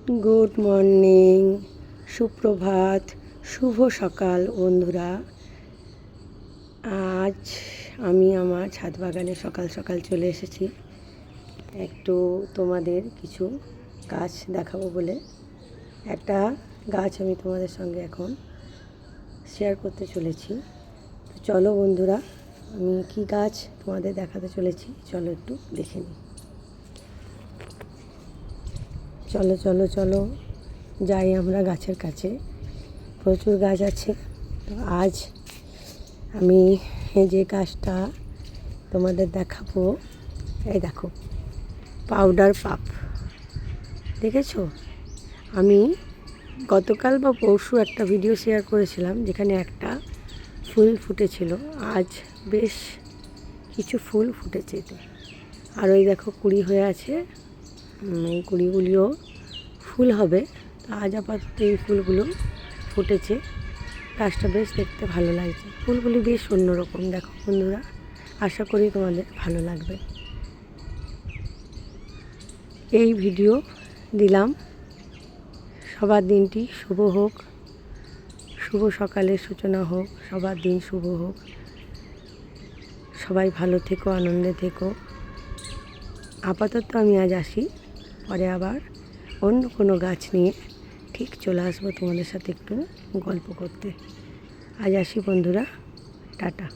Good morning, সুপ্রভাত, শুভ সকাল বন্ধুরা। আজ আমি আমার ছাদ বাগানে সকাল সকাল চলে এসেছি একটু তোমাদের কিছু গাছ দেখাবো বলে। একটা গাছ আমি তোমাদের সঙ্গে এখন শেয়ার করতে চলেছি। তো চলো বন্ধুরা, আমি কি গাছ তোমাদের দেখাতে চলেছি চলো একটু দেখে নিই। চলো চলো চলো যাই আমরা গাছের কাছে। প্রচুর গাছ আছে। তো আজ আমি যে গাছটা তোমাদের দেখাবো, এই দেখো, পাউডার পাপ। দেখেছো? আমি গতকাল বা পরশু একটা ভিডিও শেয়ার করেছিলাম যেখানে একটা ফুল ফুটেছিল। আজ বেশ কিছু ফুল ফুটেছে এতে। আর ওই দেখো কুড়ি হয়ে আছে, এই কুড়িগুলিও ফুল হবে। তো আজ আপাতত এই ফুলগুলো ফুটেছে। গাছটা বেশ দেখতে ভালো লাগছে। ফুলগুলি বেশ অন্যরকম, দেখো বন্ধুরা, আশা করি তোমাদের ভালো লাগবে। এই ভিডিও দিলাম। সবার দিনটি শুভ হোক, শুভ সকালের সূচনা হোক, সবার দিন শুভ হোক। সবাই ভালো থেকো, আনন্দে থেকো। আপাতত আমি আজ আসি, পরে আবার অন্য কোনো গাছ নিয়ে ঠিক চলে আসবো তোমাদের সাথে একটু গল্প করতে। আজ আসি বন্ধুরা, টাটা।